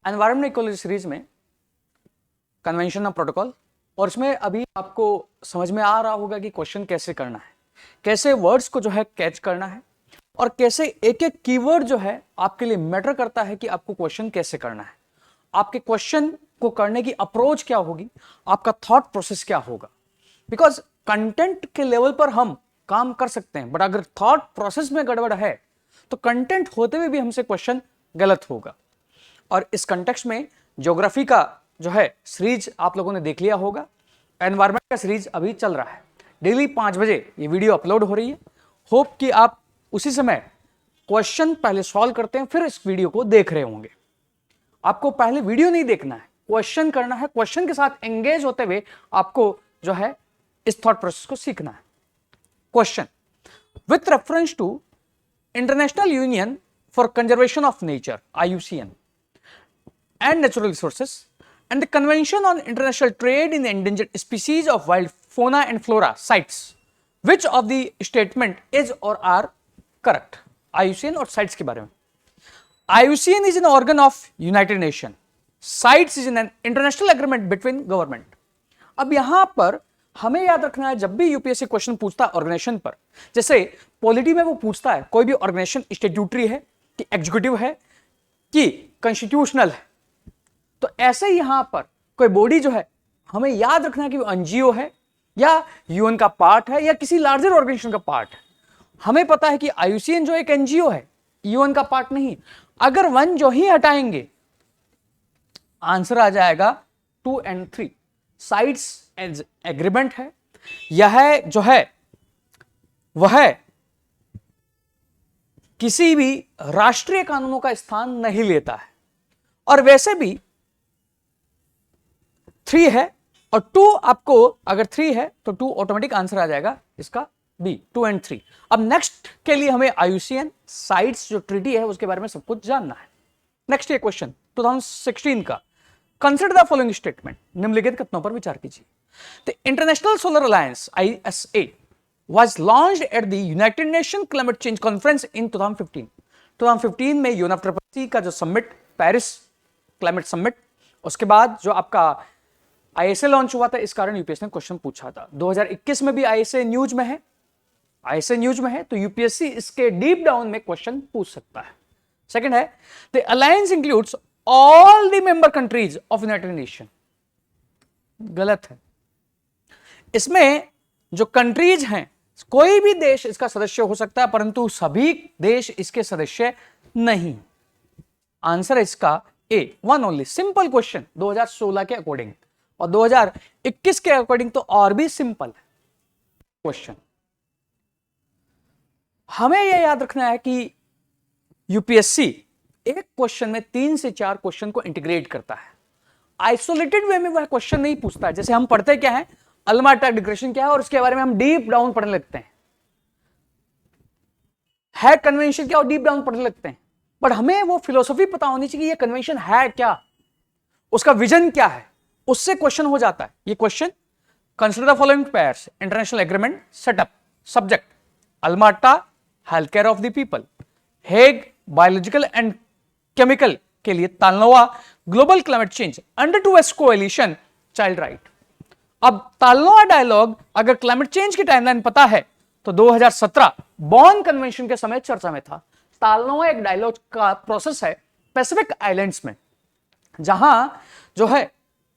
Environment equality series में convention of protocol, और इसमें अभी आपको समझ में आ रहा होगा कि क्वेश्चन कैसे करना है, कैसे वर्ड्स को जो है कैच करना है, और कैसे एक एक कीवर्ड जो है आपके लिए मैटर करता है कि आपको क्वेश्चन कैसे करना है, आपके क्वेश्चन को करने की अप्रोच क्या होगी, आपका थॉट प्रोसेस क्या होगा। बिकॉज कंटेंट के लेवल पर हम काम कर सकते हैं, बट अगर थॉट प्रोसेस में गड़बड़ है तो कंटेंट होते हुए भी हमसे क्वेश्चन गलत होगा। और इस कंटेक्स्ट में ज्योग्राफी का जो है सीरीज आप लोगों ने देख लिया होगा, एनवायरमेंट का सीरीज अभी चल रहा है। डेली 5 बजे ये वीडियो अपलोड हो रही है। होप कि आप उसी समय क्वेश्चन पहले सॉल्व करते हैं, फिर इस वीडियो को देख रहे होंगे। आपको पहले वीडियो नहीं देखना है, क्वेश्चन करना है, क्वेश्चन के साथ एंगेज होते हुए आपको जो है इस थॉट प्रोसेस को सीखना है। Question, with reference to International Union for Conservation of Nature IUCN and natural resources and the convention on international trade in endangered species of wild fauna and flora cites which of the statement is or are correct। IUCN और CITES के बारे में। IUCN is an organ of United Nations, CITES is an international agreement between government। अब यहां पर हमें याद रखना है, जब भी यूपीएससी क्वेश्चन पूछता है ऑर्गेनाइजेशन पर, जैसे पॉलिटी में वो पूछता है कोई भी ऑर्गेनाइजेशन स्टैट्यूटरी है कि एग्जीक्यूटिव है कि कॉन्स्टिट्यूशनल है, तो ऐसे ही यहां पर कोई बॉडी जो है हमें याद रखना है कि वो एनजीओ है या यूएन का पार्ट है या किसी लार्जर ऑर्गेनाइजेशन का पार्ट है। हमें पता है कि IUCN जो एक एनजीओ है, यूएन का पार्ट नहीं। अगर 1 जो ही हटाएंगे आंसर आ जाएगा 2 and 3। साइट्स एग्रीमेंट है, यह जो है वह किसी भी राष्ट्रीय कानूनों का स्थान नहीं लेता है, और वैसे भी 3 है और 2 आपको अगर 3 है तो 2 ऑटोमेटिक आंसर आ जाएगा इसका B, 2 and 3। अब नेक्स्ट के लिए हमें IUCN साइट्स जो ट्रीटी है उसके बारे में सब कुछ जानना है। नेक्स्ट ये क्वेश्चन 2016 का, कंसिडर द फॉलोइंग स्टेटमेंट, निम्नलिखित कथनों पर विचार कीजिए। The international solar alliance ISA was launched at the United Nations Climate Change Conference in 2015। 2015 में UNFCCC का जो समिट, पेरिस क्लाइमेट समिट, उसके बाद जो आपका ISA लॉन्च हुआ था, इस कारण यूपीएससी ने क्वेश्चन पूछा था। 2021 में भी ISA न्यूज में है, ISA न्यूज में है, तो यूपीएससी इसके डीप डाउन में क्वेश्चन पूछ सकता है। सेकंड है, the alliance includes all the member countries of United nation. गलत है। इसमें जो कंट्रीज हैं, कोई भी देश इसका सदस्य हो सकता है, परंतु सभी देश इसके सदस्य नहीं। आंसर है इसका A, 1 ओनली। सिंपल क्वेश्चन 2016 के अकॉर्डिंग, और 2021 के अकॉर्डिंग तो और भी सिंपल है क्वेश्चन। हमें यह याद रखना है कि यूपीएससी एक क्वेश्चन में 3 से 4 क्वेश्चन को इंटीग्रेट करता है। आइसोलेटेड वे में वह क्वेश्चन नहीं पूछता है। जैसे हम पढ़ते क्या है, अल्मार्टा डिक्लेरेशन क्या है, और उसके बारे में हम डीप डाउन पढ़ने लगते हैं। हैग कन्वेंशन क्या, और डीप डाउन पढ़ने लगते हैं। बट हमें वो फिलोसफी पता होनी चाहिए, ये कन्वेंशन है क्या, उसका विजन क्या है, उससे क्वेश्चन हो जाता है। ये question, consider the following pairs, international agreement, setup, subject Alma Ata, health care of the people, Hague biological and chemical के लिए, Talanoa global climate change, under 2S coalition, child right. अब तालनोवा डायलॉग अगर climate change की timeline पता है तो 2017 बॉन convention के समय चर्चा में था। तालनोवा एक डायलॉग का प्रोसेस है पैसिफिक आइलैंड्स में, जहां जो है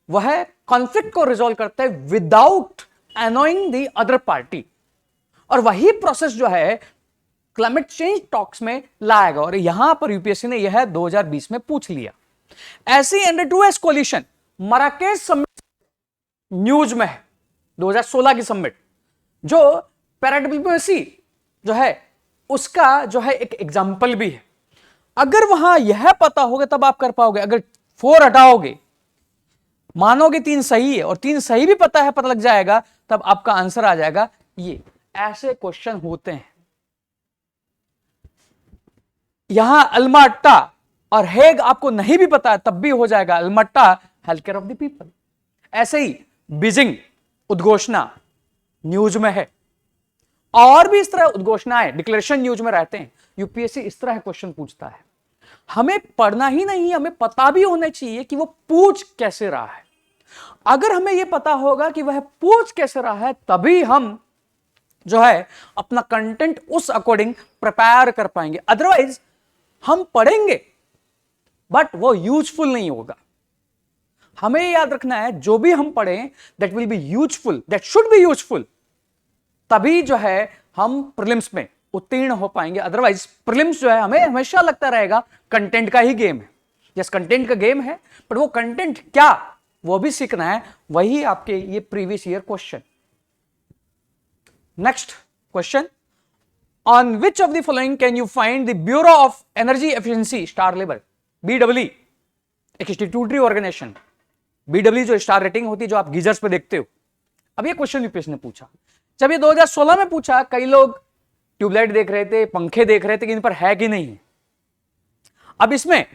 वह कॉन्फ्लिक्ट को रिजॉल्व करते हैं without annoying the other party, और वही प्रोसेस जो है क्लाइमेट चेंज टॉक्स में लाएगा, और यहां पर यूपीएससी ने यह 2020 में पूछ लिया। ऐसी under 2S coalition Marrakesh summit news में है, 2016 की समिट, जो पैराडिप्लोमेसी जो है उसका जो है एक एग्जाम्पल भी है। अगर वहां यह पता होगा तब आप कर पाओगे। अगर 4 हटाओगे, मानोगे 3 सही है और 3 सही भी पता है, पता लग जाएगा, तब आपका आंसर आ जाएगा ये। ऐसे क्वेश्चन होते हैं। यहां अल्मार्टा और हेग आपको नहीं भी पता है तब भी हो जाएगा, Alma Ata health care of the people. ऐसे ही बीजिंग उद्घोषणा न्यूज में है, और भी इस तरह उद्घोषणाएं डिक्लेरेशन न्यूज में रहते हैं। यूपीएससी इस तरह क्वेश्चन पूछता है। हमें पढ़ना ही नहीं, हमें पता भी होना चाहिए कि वो पूछ कैसे रहा है। अगर हमें यह पता होगा कि वह पूछ कैसे रहा है, तभी हम जो है अपना कंटेंट उस अकॉर्डिंग प्रिपेयर कर पाएंगे। अदरवाइज हम पढ़ेंगे बट वो यूजफुल नहीं होगा। हमें याद रखना है जो भी हम पढ़ें that will be useful, that should be useful, तभी जो है हम प्रीलिम्स में उत्तीर्ण हो पाएंगे। अदरवाइज प्रीलिम्स जो है हमें हमेशा लगता रहेगा कंटेंट का ही गेम है। यस, कंटेंट का गेम है, बट वो कंटेंट क्या वो भी सीखना है। वही आपके ये previous year question. Next question, on which of the following can you find the bureau of energy efficiency star level, BEE, एक स्टैट्यूटरी ऑर्गेनाइजेशन। BEE जो स्टार रेटिंग होती है, जो आप गीजर्स पे देखते हो। अब ये क्वेश्चन यूपीएससी ने पूछा। जब ये 2016 में पूछा, कई लोग ट्यूबलाइट देख रहे थे, पंखे देख रहे थे कि इन पर है कि नहीं है। अब इसमें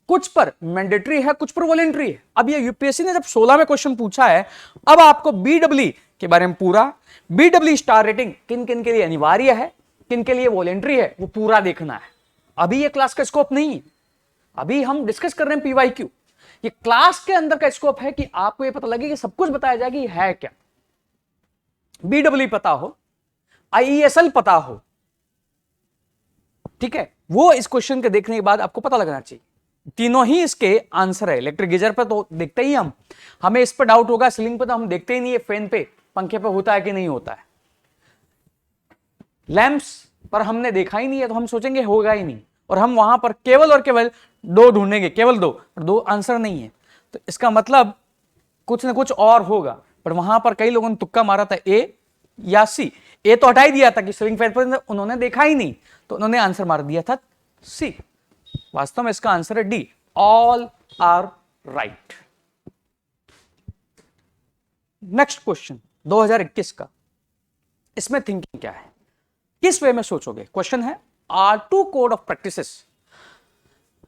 कुछ पर मैंडेटरी है, कुछ पर वॉलेंट्री है। अब ये यूपीएससी ने जब 16 में क्वेश्चन पूछा है, अब आपको BEE के बारे में पूरा, BEE स्टार रेटिंग किन किन के लिए अनिवार्य है, किन के लिए वॉलेंट्री है, वो पूरा देखना है। अभी ये क्लास का स्कोप नहीं है, अभी हम डिस्कस कर रहे हैं PYQ। ये क्लास के अंदर का स्कोप है कि आपको ये पता लगे कि सब कुछ बताया जाए कि है क्या। BEE पता हो, IESL पता हो, ठीक है, वो इस क्वेश्चन के देखने के बाद आपको पता लगना चाहिए। तीनों ही इसके आंसर है। इलेक्ट्रिक गीजर पर तो देखते ही हमें इस पर डाउट होगा, सीलिंग पर तो हम देखते ही नहीं है, फैन पे, पंखे पे होता है कि नहीं होता है। लैंप्स पर हमने देखा ही नहीं है तो हम सोचेंगे होगा ही नहीं, और हम वहां पर केवल और केवल दो ढूंढेंगे, केवल दो आंसर नहीं है, तो इसका मतलब कुछ ना कुछ और होगा। पर वहां पर कई लोगों ने तुक्का मारा था A या C। A तो हटा ही दिया था कि सीलिंग फैन पर उन्होंने देखा ही नहीं, तो उन्होंने आंसर मार दिया था C। वास्तव में इसका आंसर है D, all are right. Next question 2021 का, इसमें थिंकिंग क्या है, किस वे में सोचोगे। क्वेश्चन है, R2 code of practices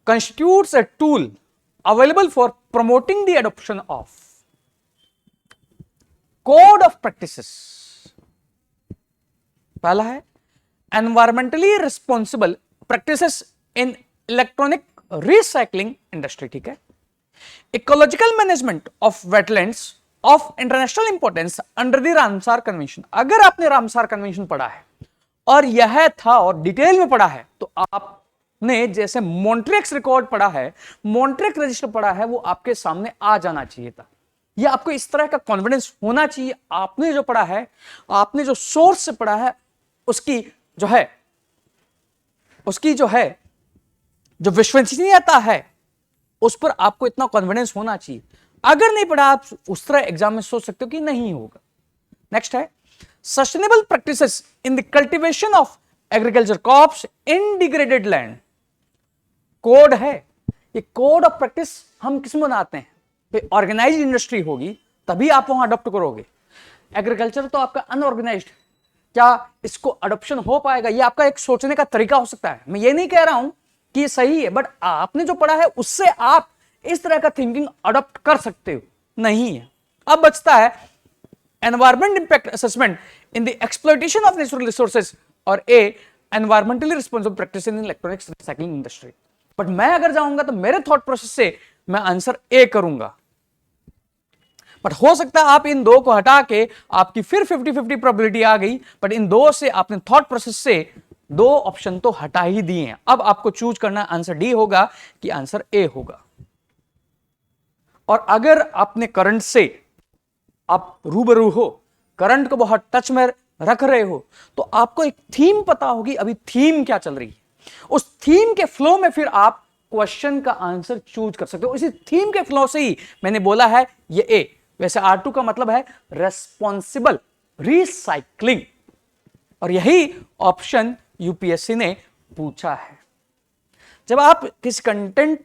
constitutes a tool available for promoting the adoption of code of practices। पहला है environmentally responsible practices in electronic recycling industry, ठीक है। ecological management of wetlands of international importance under the Ramsar convention. अगर आपने Ramsar convention पढ़ा है और यह था और डिटेल में पढ़ा है, तो आपने जैसे मॉन्ट्रिक्स रिकॉर्ड पढ़ा है, मॉन्ट्रिक्स रजिस्टर पढ़ा है, वो आपके सामने आ जाना चाहिए था। यह आपको इस तरह का कॉन्फिडेंस होना चाहिए, आपने जो पढ़ा है, आपने जो सोर्स से पढ़ा है, उसकी जो जो विश्वसनीयता है, उस पर आपको इतना कॉन्फिडेंस होना चाहिए। अगर नहीं पढ़ा, आप उस तरह एग्जाम में सोच सकते हो कि नहीं होगा। नेक्स्ट है sustainable practices in the cultivation of agriculture crops in degraded land. Code है, ये कोड ऑफ प्रैक्टिस हम किस में बनाते हैं, ऑर्गेनाइज्ड इंडस्ट्री होगी तभी आप वहां अडॉप्ट करोगे। एग्रीकल्चर तो आपका अनऑर्गेनाइज्ड, क्या इसको अडॉप्शन हो पाएगा, ये आपका एक सोचने का तरीका हो सकता है। मैं ये नहीं कह रहा हूं कि ये सही है, बट आपने जो पढ़ा है उससे आप इस तरह का थिंकिंग अडॉप्ट कर सकते हो, नहीं है। अब बचता है environment impact assessment in the exploitation of natural resources और environmentally responsible practice in electronics recycling industry. But मैं अगर जाऊंगा तो मेरे थॉट प्रोसेस से मैं आंसर A करूंगा, बट हो सकता है आप इन दो को हटा के आपकी फिर 50-50 प्रोबेबिलिटी आ गई, बट इन दो से आपने थॉट प्रोसेस से दो ऑप्शन तो हटा ही दिए हैं। अब आपको चूज करना आंसर D होगा कि आंसर A होगा। और अगर आपने करंट से आप रूबरू हो, करंट को बहुत टच में रख रहे हो, तो आपको एक थीम पता होगी, अभी थीम क्या चल रही है, उस थीम के फ्लो में फिर आप क्वेश्चन का आंसर चूज कर सकते हो। इसी थीम के फ्लो से ही मैंने बोला है ये A। वैसे R2 का मतलब है रेस्पॉन्सिबल रिसाइकलिंग, और यही ऑप्शन यूपीएससी ने पूछा है। जब आप किसी कंटेंट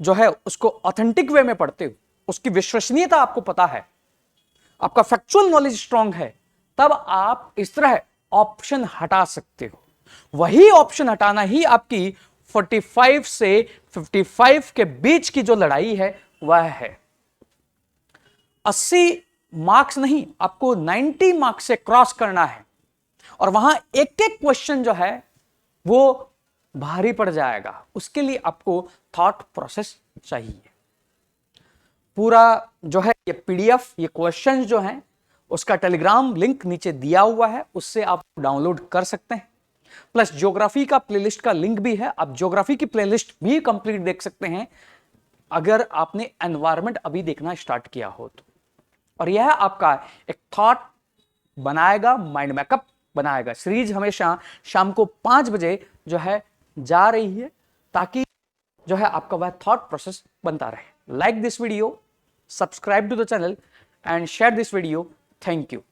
जो है उसको ऑथेंटिक वे में पढ़ते हो, उसकी विश्वसनीयता आपको पता है, आपका फैक्चुअल नॉलेज स्ट्रांग है, तब आप इस तरह ऑप्शन हटा सकते हो। वही ऑप्शन हटाना ही आपकी 45 से 55 के बीच की जो लड़ाई है वह है। 80 मार्क्स नहीं, आपको 90 मार्क्स से क्रॉस करना है, और वहां एक एक क्वेश्चन जो है वो भारी पड़ जाएगा। उसके लिए आपको थॉट प्रोसेस चाहिए। पूरा जो है ये पीडीएफ, ये क्वेश्चंस जो हैं उसका टेलीग्राम लिंक नीचे दिया हुआ है, उससे आप डाउनलोड कर सकते हैं। प्लस ज्योग्राफी का प्लेलिस्ट का लिंक भी है, आप ज्योग्राफी की प्लेलिस्ट भी कंप्लीट देख सकते हैं अगर आपने एनवायरनमेंट अभी देखना स्टार्ट किया हो तो। और यह आपका एक थॉट बनाएगा, माइंड मैकअप बनाएगा। सीरीज हमेशा शाम को 5 बजे जो है जा रही है, ताकि जो है आपका वह थॉट प्रोसेस बनता रहे। Like this video, subscribe to the channel and share this video. Thank you.